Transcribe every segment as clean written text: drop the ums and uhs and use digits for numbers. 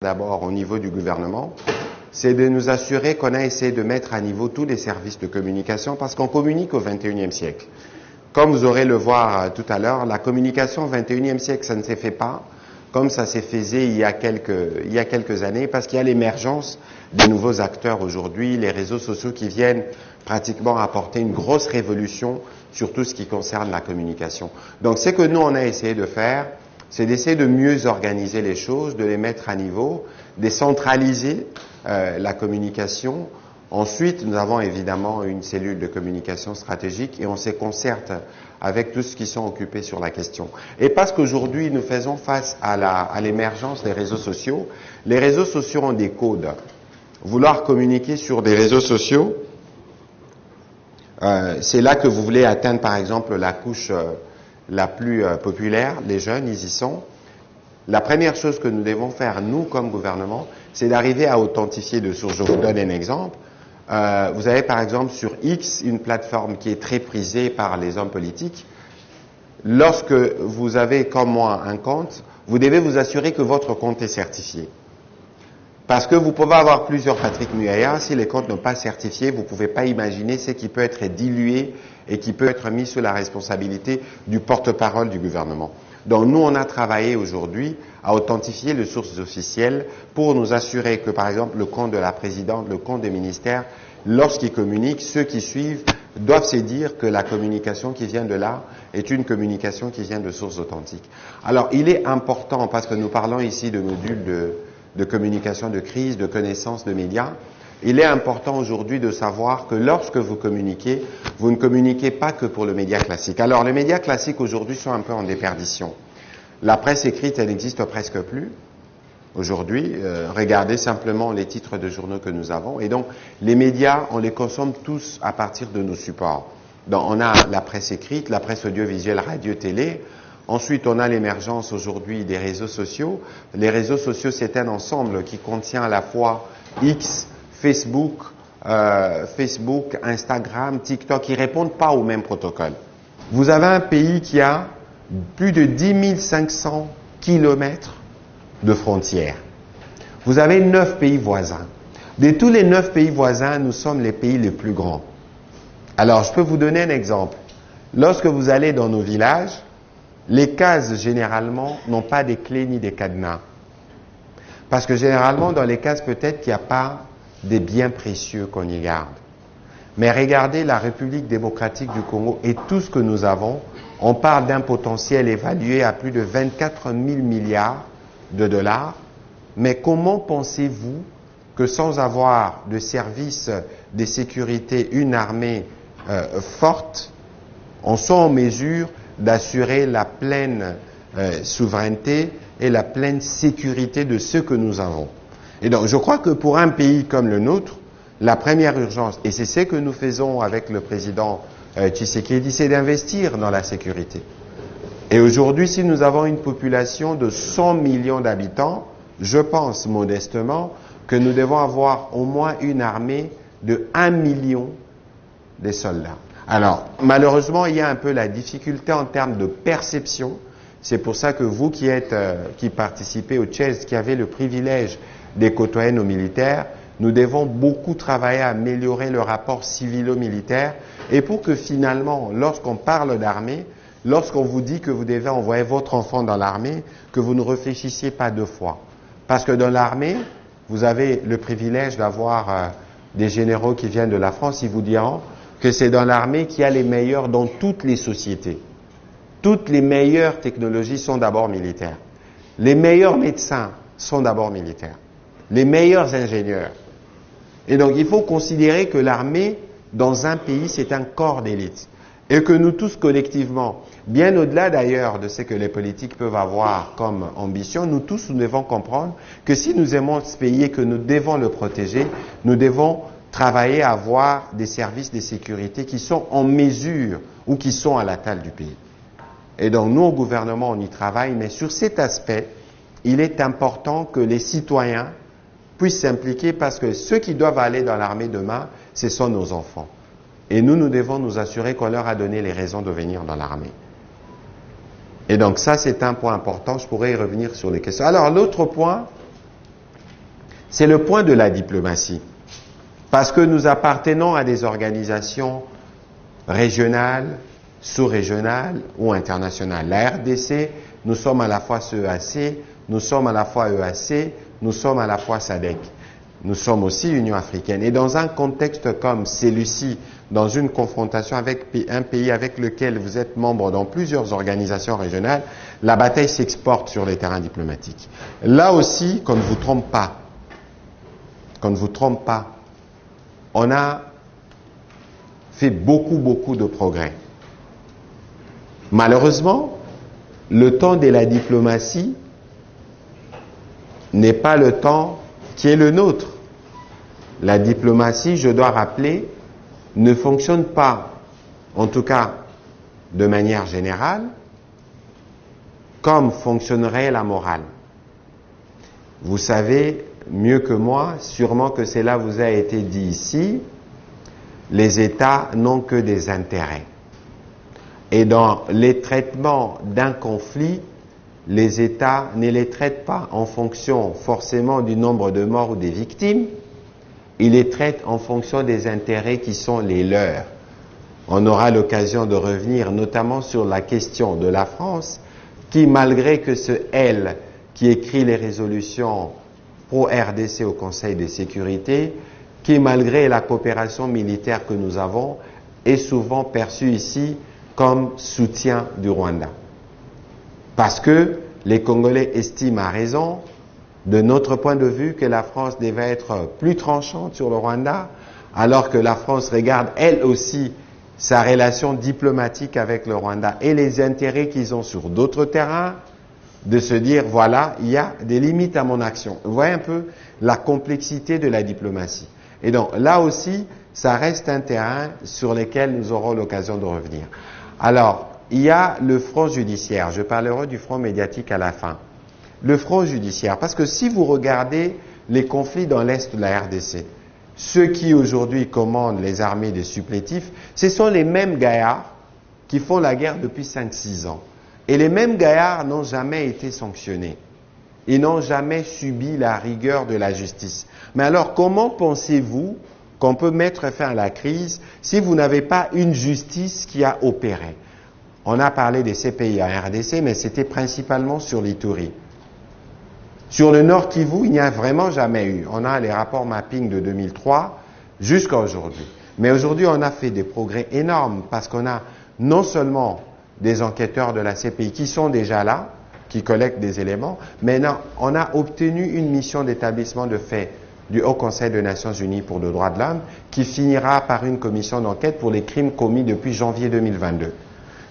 d'abord au niveau du gouvernement, c'est de nous assurer qu'on a essayé de mettre à niveau tous les services de communication parce qu'on communique au XXIe siècle. Comme vous aurez le voir tout à l'heure, la communication au XXIe siècle, ça ne s'est fait pas comme ça s'est fait il y a quelques années parce qu'il y a l'émergence des nouveaux acteurs aujourd'hui, les réseaux sociaux qui viennent pratiquement apporter une grosse révolution sur tout ce qui concerne la communication. Donc ce que nous on a essayé de faire, c'est d'essayer de mieux organiser les choses, de les mettre à niveau, décentraliser la communication. Ensuite, nous avons évidemment une cellule de communication stratégique et on se concerte avec tous ceux qui sont occupés sur la question. Et parce qu'aujourd'hui, nous faisons face à l'émergence des réseaux sociaux, les réseaux sociaux ont des codes. Vouloir communiquer sur des réseaux sociaux, c'est là que vous voulez atteindre par exemple la couche la plus populaire, les jeunes, ils y sont. La première chose que nous devons faire, nous, comme gouvernement, c'est d'arriver à authentifier de sources. Je vous donne un exemple. Vous avez par exemple sur X une plateforme qui est très prisée par les hommes politiques. Lorsque vous avez, comme moi, un compte, vous devez vous assurer que votre compte est certifié. Parce que vous pouvez avoir plusieurs Patrick Muyaya, si les comptes ne sont pas certifiés, vous ne pouvez pas imaginer ce qui peut être dilué et qui peut être mis sous la responsabilité du porte-parole du gouvernement. Donc nous, on a travaillé aujourd'hui à authentifier les sources officielles pour nous assurer que, par exemple, le compte de la présidente, le compte des ministères, lorsqu'ils communiquent, ceux qui suivent doivent se dire que la communication qui vient de là est une communication qui vient de sources authentiques. Alors, il est important, parce que nous parlons ici de modules de communication de crise, de connaissance de médias, il est important aujourd'hui de savoir que lorsque vous communiquez, vous ne communiquez pas que pour le média classique. Alors, les médias classiques aujourd'hui sont un peu en déperdition. La presse écrite, elle n'existe presque plus aujourd'hui. Regardez simplement les titres de journaux que nous avons. Et donc, les médias, on les consomme tous à partir de nos supports. Donc, on a la presse écrite, la presse audiovisuelle, radio, télé. Ensuite, on a l'émergence aujourd'hui des réseaux sociaux. Les réseaux sociaux, c'est un ensemble qui contient à la fois X, Facebook, Instagram, TikTok, ils ne répondent pas au même protocole. Vous avez un pays qui a plus de 10 500 kilomètres de frontières. Vous avez 9 pays voisins. De tous les 9 pays voisins, nous sommes les pays les plus grands. Alors, je peux vous donner un exemple. Lorsque vous allez dans nos villages, les cases, généralement, n'ont pas des clés ni des cadenas. Parce que généralement, dans les cases, peut-être qu'il n'y a pas des biens précieux qu'on y garde. Mais regardez la République démocratique du Congo et tout ce que nous avons, on parle d'un potentiel évalué à plus de 24 000 milliards de dollars. Mais comment pensez-vous que sans avoir de services de sécurité, une armée forte, on soit en mesure d'assurer la pleine souveraineté et la pleine sécurité de ce que nous avons? Et donc, je crois que pour un pays comme le nôtre, la première urgence, et c'est ce que nous faisons avec le président Tshisekedi, c'est d'investir dans la sécurité. Et aujourd'hui, si nous avons une population de 100 millions d'habitants, je pense modestement que nous devons avoir au moins une armée de 1 million de soldats. Alors, malheureusement, il y a un peu la difficulté en termes de perception. C'est pour ça que vous qui participez au Tchèze, qui avez le privilège de côtoyer nos militaires, nous devons beaucoup travailler à améliorer le rapport civilo-militaire et pour que finalement, lorsqu'on parle d'armée, lorsqu'on vous dit que vous devez envoyer votre enfant dans l'armée, que vous ne réfléchissiez pas 2 fois. Parce que dans l'armée, vous avez le privilège d'avoir des généraux qui viennent de la France, ils vous diront que c'est dans l'armée qu'il y a les meilleurs dans toutes les sociétés. Toutes les meilleures technologies sont d'abord militaires. Les meilleurs médecins sont d'abord militaires. Les meilleurs ingénieurs. Et donc, il faut considérer que l'armée, dans un pays, c'est un corps d'élite. Et que nous tous, collectivement, bien au-delà d'ailleurs de ce que les politiques peuvent avoir comme ambition, nous tous, nous devons comprendre que si nous aimons ce pays et que nous devons le protéger, nous devons travailler à avoir des services de sécurité qui sont en mesure ou qui sont à la taille du pays. Et donc, nous, au gouvernement, on y travaille, mais sur cet aspect, il est important que les citoyens puissent s'impliquer parce que ceux qui doivent aller dans l'armée demain, ce sont nos enfants. Et nous, nous devons nous assurer qu'on leur a donné les raisons de venir dans l'armée. Et donc ça, c'est un point important. Je pourrais y revenir sur les questions. Alors, l'autre point, C'est le point de la diplomatie. Parce que nous appartenons à des organisations régionales, sous-régionales ou internationales. La RDC, nous sommes à la fois CEAC, nous sommes à la fois EAC, nous sommes à la fois SADC. Nous sommes aussi Union africaine. Et dans un contexte comme celui-ci, dans une confrontation avec un pays avec lequel vous êtes membre dans plusieurs organisations régionales, la bataille s'exporte sur les terrains diplomatiques. Là aussi, qu'on ne vous trompe pas, on a fait beaucoup de progrès. Malheureusement, le temps de la diplomatie n'est pas le temps qui est le nôtre. La diplomatie, je dois rappeler, ne fonctionne pas, en tout cas de manière générale, comme fonctionnerait la morale. Vous savez mieux que moi, sûrement que cela vous a été dit ici, les États n'ont que des intérêts. Et dans les traitements d'un conflit, les États ne les traitent pas en fonction forcément du nombre de morts ou des victimes, ils les traitent en fonction des intérêts qui sont les leurs. On aura l'occasion de revenir notamment sur la question de la France, qui malgré que ce elle qui écrit les résolutions pro-RDC au Conseil de sécurité, qui malgré la coopération militaire que nous avons, est souvent perçue ici comme soutien du Rwanda. Parce que les Congolais estiment à raison, de notre point de vue, que la France devait être plus tranchante sur le Rwanda, alors que la France regarde elle aussi sa relation diplomatique avec le Rwanda et les intérêts qu'ils ont sur d'autres terrains, de se dire, voilà, il y a des limites à mon action. Vous voyez un peu la complexité de la diplomatie. Et donc, là aussi, ça reste un terrain sur lequel nous aurons l'occasion de revenir. Alors, il y a le front judiciaire. Je parlerai du front médiatique à la fin. Le front judiciaire, parce que si vous regardez les conflits dans l'Est de la RDC, ceux qui aujourd'hui commandent les armées des supplétifs, ce sont les mêmes gaillards qui font la guerre depuis 5-6 ans. Et les mêmes gaillards n'ont jamais été sanctionnés. Ils n'ont jamais subi la rigueur de la justice. Mais alors, comment pensez-vous qu'on peut mettre fin à la crise si vous n'avez pas une justice qui a opéré? On a parlé des CPI en RDC, mais c'était principalement sur l'Ituri. Sur le Nord Kivu, il n'y a vraiment jamais eu. On a les rapports mapping de 2003 jusqu'à aujourd'hui. Mais aujourd'hui, on a fait des progrès énormes parce qu'on a non seulement des enquêteurs de la CPI qui sont déjà là, qui collectent des éléments, mais non, on a obtenu une mission d'établissement de faits du Haut Conseil des Nations Unies pour le droit de l'homme qui finira par une commission d'enquête pour les crimes commis depuis janvier 2022.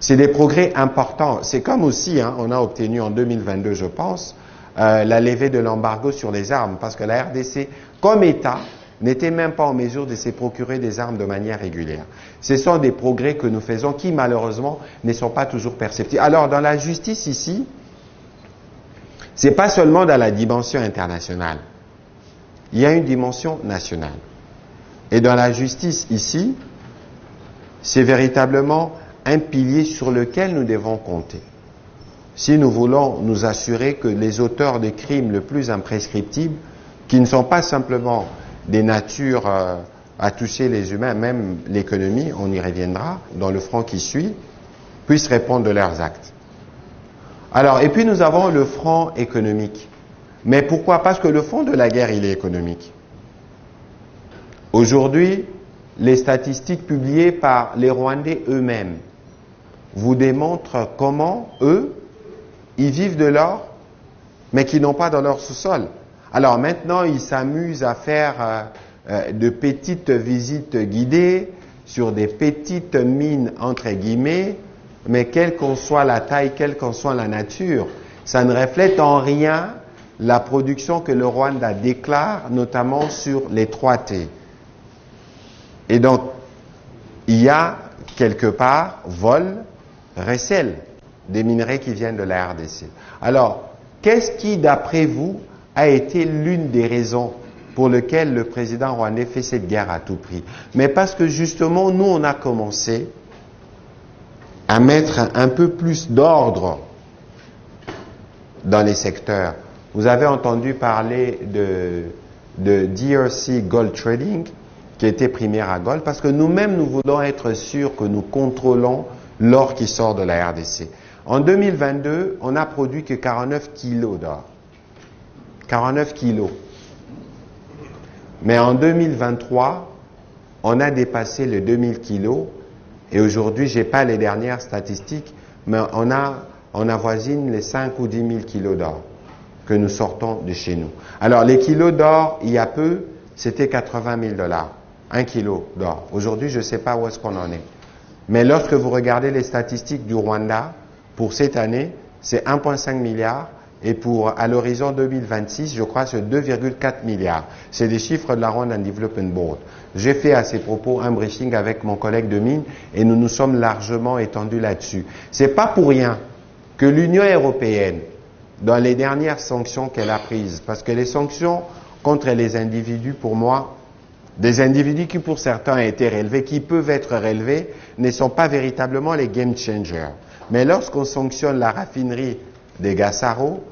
C'est des progrès importants. C'est comme aussi, on a obtenu en 2022, je pense, la levée de l'embargo sur les armes, parce que la RDC, comme État, n'était même pas en mesure de se procurer des armes de manière régulière. Ce sont des progrès que nous faisons qui, malheureusement, ne sont pas toujours perceptibles. Alors, dans la justice ici, c'est pas seulement dans la dimension internationale. Il y a une dimension nationale. Et dans la justice ici, c'est véritablement un pilier sur lequel nous devons compter. Si nous voulons nous assurer que les auteurs des crimes les plus imprescriptibles, qui ne sont pas simplement des natures à toucher les humains, même l'économie, on y reviendra, dans le front qui suit, puissent répondre de leurs actes. Alors, et puis nous avons le front économique. Mais pourquoi? Parce que le fond de la guerre, il est économique. Aujourd'hui, les statistiques publiées par les Rwandais eux-mêmes vous démontrent comment, eux, ils vivent de l'or, mais qu'ils n'ont pas dans leur sous-sol. Alors maintenant, ils s'amusent à faire de petites visites guidées sur des petites mines, entre guillemets, mais quelle qu'en soit la taille, quelle qu'en soit la nature, ça ne reflète en rien la production que le Rwanda déclare, notamment sur les 3T. Et donc, il y a quelque part vol, recel des minerais qui viennent de la RDC. Alors, qu'est-ce qui, d'après vous, a été l'une des raisons pour lesquelles le président rwandais fait cette guerre à tout prix? Mais parce que justement, nous, on a commencé à mettre un peu plus d'ordre dans les secteurs. Vous avez entendu parler de de DRC Gold Trading, qui était Primera Gold, parce que nous-mêmes, nous voulons être sûrs que nous contrôlons l'or qui sort de la RDC. En 2022, on n'a produit que 49 kilos d'or. 49 kilos. Mais en 2023, on a dépassé les 2000 kilos. Et aujourd'hui, je n'ai pas les dernières statistiques, mais on avoisine les 5 ou 10 000 kilos d'or que nous sortons de chez nous. Alors, les kilos d'or, il y a peu, c'était 80 000 $. 1 kilo d'or. Aujourd'hui, je ne sais pas où est-ce qu'on en est. Mais lorsque vous regardez les statistiques du Rwanda, pour cette année, c'est 1,5 milliard. Et à l'horizon 2026, je crois, c'est 2,4 milliards. C'est des chiffres de la Rwandan Development Board. J'ai fait à ces propos un briefing avec mon collègue de mine et nous nous sommes largement étendus là-dessus. C'est pas pour rien que l'Union européenne, dans les dernières sanctions qu'elle a prises, parce que les sanctions contre les individus, pour moi, des individus qui pour certains ont été relevés, qui peuvent être relevés, ne sont pas véritablement les game changers. Mais lorsqu'on sanctionne la raffinerie des Gassaro,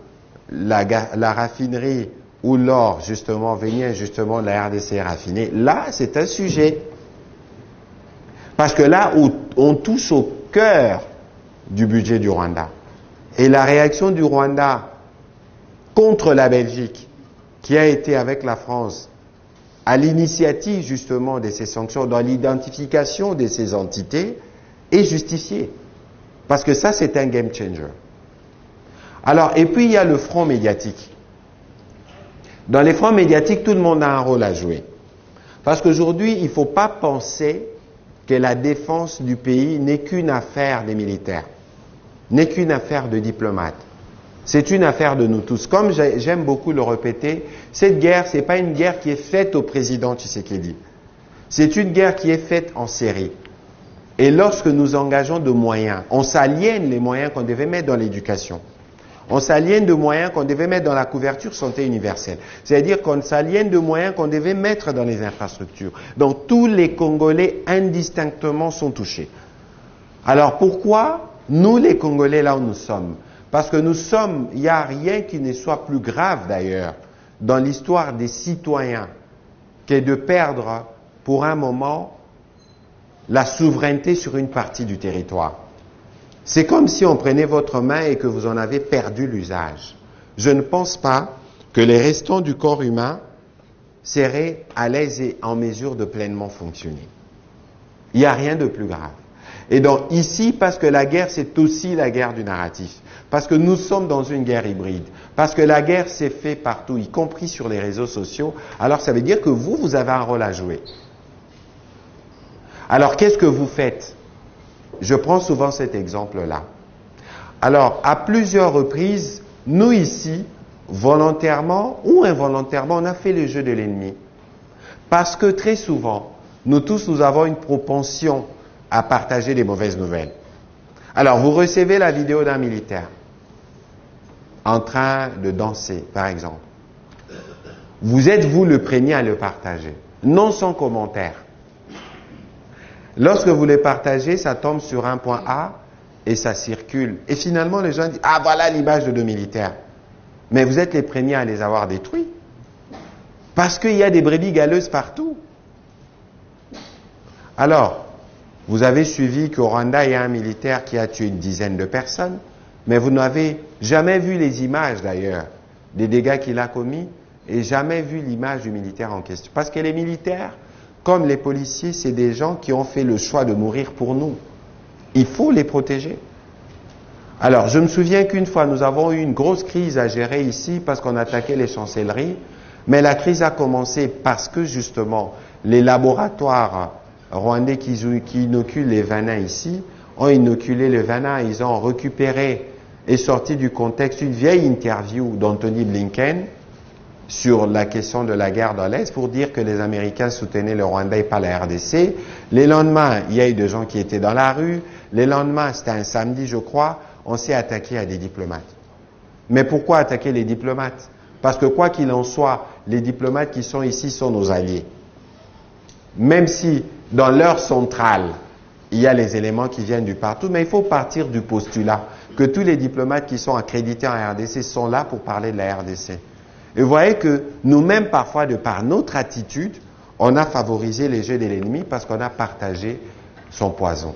la raffinerie où l'or, justement, venait justement de la RDC raffinée, là, c'est un sujet. Parce que là, on touche au cœur du budget du Rwanda. Et la réaction du Rwanda contre la Belgique, qui a été avec la France, à l'initiative justement de ces sanctions, dans l'identification de ces entités, est justifiée. Parce que ça, c'est un game changer. Alors, et puis il y a le front médiatique. Dans les fronts médiatiques, tout le monde a un rôle à jouer. Parce qu'aujourd'hui, il ne faut pas penser que la défense du pays n'est qu'une affaire des militaires, n'est qu'une affaire de diplomates. C'est une affaire de nous tous. Comme j'aime beaucoup le répéter, cette guerre, ce n'est pas une guerre qui est faite au président Tshisekedi. C'est une guerre qui est faite en série. Et lorsque nous engageons de moyens, on s'aliène les moyens qu'on devait mettre dans l'éducation. On s'aliène de moyens qu'on devait mettre dans la couverture santé universelle. C'est-à-dire qu'on s'aliène de moyens qu'on devait mettre dans les infrastructures. Donc tous les Congolais indistinctement sont touchés. Alors pourquoi nous les Congolais là où nous sommes? Parce que nous sommes, il n'y a rien qui ne soit plus grave d'ailleurs dans l'histoire des citoyens que de perdre pour un moment la souveraineté sur une partie du territoire. C'est comme si on prenait votre main et que vous en avez perdu l'usage. Je ne pense pas que les restants du corps humain seraient à l'aise et en mesure de pleinement fonctionner. Il n'y a rien de plus grave. Et donc ici, parce que la guerre, c'est aussi la guerre du narratif. Parce que nous sommes dans une guerre hybride. Parce que la guerre s'est faite partout, y compris sur les réseaux sociaux. Alors ça veut dire que vous avez un rôle à jouer. Alors qu'est-ce que vous faites? Je prends souvent cet exemple-là. Alors, à plusieurs reprises, nous ici, volontairement ou involontairement, on a fait le jeu de l'ennemi. Parce que très souvent, nous tous, nous avons une propension à partager des mauvaises nouvelles. Alors, vous recevez la vidéo d'un militaire en train de danser, par exemple. Vous êtes, vous, le premier à le partager. Non sans commentaire. Lorsque vous les partagez, ça tombe sur un point A et ça circule. Et finalement, les gens disent « Ah, voilà l'image de deux militaires. » Mais vous êtes les premiers à les avoir détruits. Parce qu'il y a des brebis galeuses partout. Alors, vous avez suivi qu'au Rwanda, il y a un militaire qui a tué une dizaine de personnes, mais vous n'avez jamais vu les images d'ailleurs des dégâts qu'il a commis et jamais vu l'image du militaire en question. Parce que les militaires, comme les policiers, c'est des gens qui ont fait le choix de mourir pour nous. Il faut les protéger. Alors, je me souviens qu'une fois, nous avons eu une grosse crise à gérer ici parce qu'on attaquait les chancelleries, mais la crise a commencé parce que, justement, les laboratoires rwandais qui inoculent les vanins ici ont inoculé les vanins. Ils ont récupéré et sorti du contexte une vieille interview d'Anthony Blinken sur la question de la guerre dans l'Est pour dire que les Américains soutenaient le Rwanda et pas la RDC. Les lendemains, il y a eu des gens qui étaient dans la rue. Les lendemains, c'était un samedi, je crois, on s'est attaqué à des diplomates. Mais pourquoi attaquer les diplomates? Parce que quoi qu'il en soit, les diplomates qui sont ici sont nos alliés. Même si dans leur centrale, il y a les éléments qui viennent du partout, mais il faut partir du postulat que tous les diplomates qui sont accrédités en RDC sont là pour parler de la RDC. Et vous voyez que nous-mêmes, parfois, de par notre attitude, on a favorisé les jeux de l'ennemi parce qu'on a partagé son poison.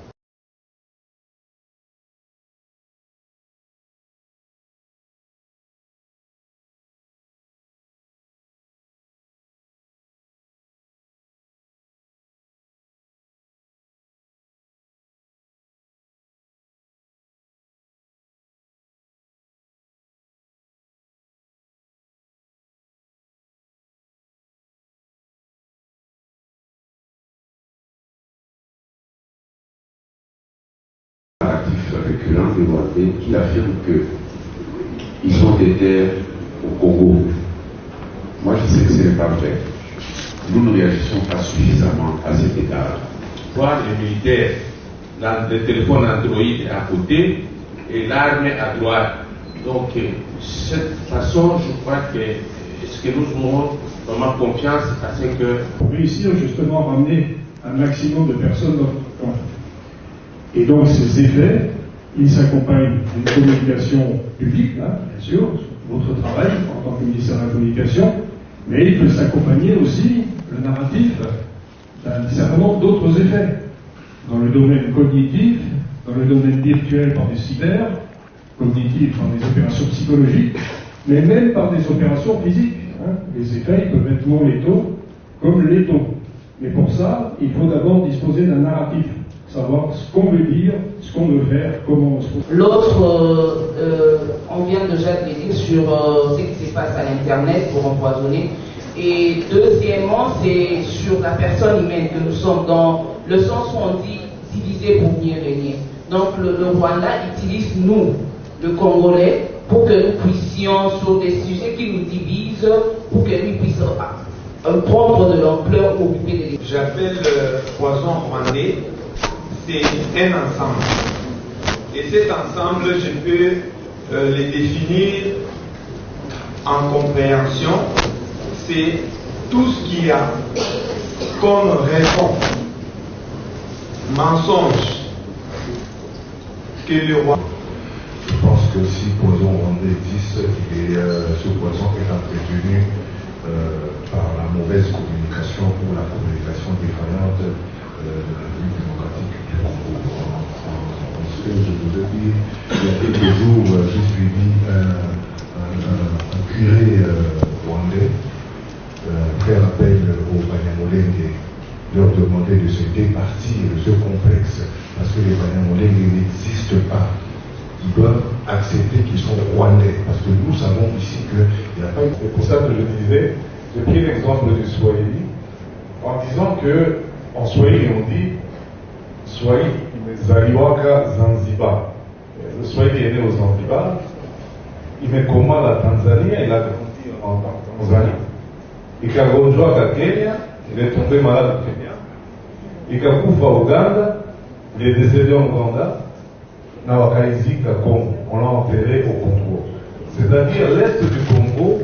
Récurrent de Rwandais qui affirme qu'ils ont des terres au Congo. Moi, je sais que ce n'est pas vrai. Nous ne réagissons pas suffisamment à cet égard. Voir les militaires, le téléphone Android à côté et l'armée à droite. Donc, de cette façon, je crois que ce que nous aurons vraiment confiance à ce que... Pour réussir justement à ramener un maximum de personnes dans notre camp. Et donc, ces effets, ils s'accompagnent d'une communication publique, hein, bien sûr, votre travail en tant que ministère de la Communication, mais il peut s'accompagner aussi, le narratif, d'un certain nombre d'autres effets. Dans le domaine cognitif, dans le domaine virtuel par des cyber, cognitif par des opérations psychologiques, mais même par des opérations physiques. Hein. Les effets ils peuvent être non létaux comme létaux. Mais pour ça, il faut d'abord disposer d'un narratif. Savoir ce qu'on veut dire, ce qu'on veut faire, comment on se pose. L'autre, on vient déjà de dire sur ce qui se passe à l'Internet pour empoisonner. Et deuxièmement, c'est sur la personne humaine que nous sommes dans le sens où on dit diviser pour mieux régner. Donc le Rwanda utilise nous, le Congolais, pour que nous puissions, sur des sujets qui nous divisent, pour que nous puissions prendre de l'ampleur, occuper des... J'appelle le poison rwandais. C'est un ensemble. Et cet ensemble, je peux le définir en compréhension. C'est tout ce qu'il y a comme raison, mensonge que le roi. Je pense que si poison rwandais existe, et ce poison est entretenu par la mauvaise communication ou la communication défaillante de la République démocratique du Congo. Ce que je vous ai dit, il y a quelques jours, j'ai suivi un curé rwandais faire appel aux Banyamulenge, leur demander de se départir de ce complexe, parce que les Banyamulenge n'existent pas. Ils doivent accepter qu'ils sont rwandais, parce que nous savons ici qu'il n'y a pas eu... C'est pour ça que je disais, j'ai pris l'exemple du Swahili, en disant que en Swahili on dit Swahili imezaliwaka Zanzibar. Le Swahili est né au Zanzibar, imekoma la Tanzanie, il a grandi en Tanzanie. Ikagonjwaka Kenya, il est tombé malade au Kenya. Ikakufa Ouganda, il est décédé en Ouganda. Na wakaizika Congo, on l'a enterré au Congo. C'est-à-dire l'Est du Congo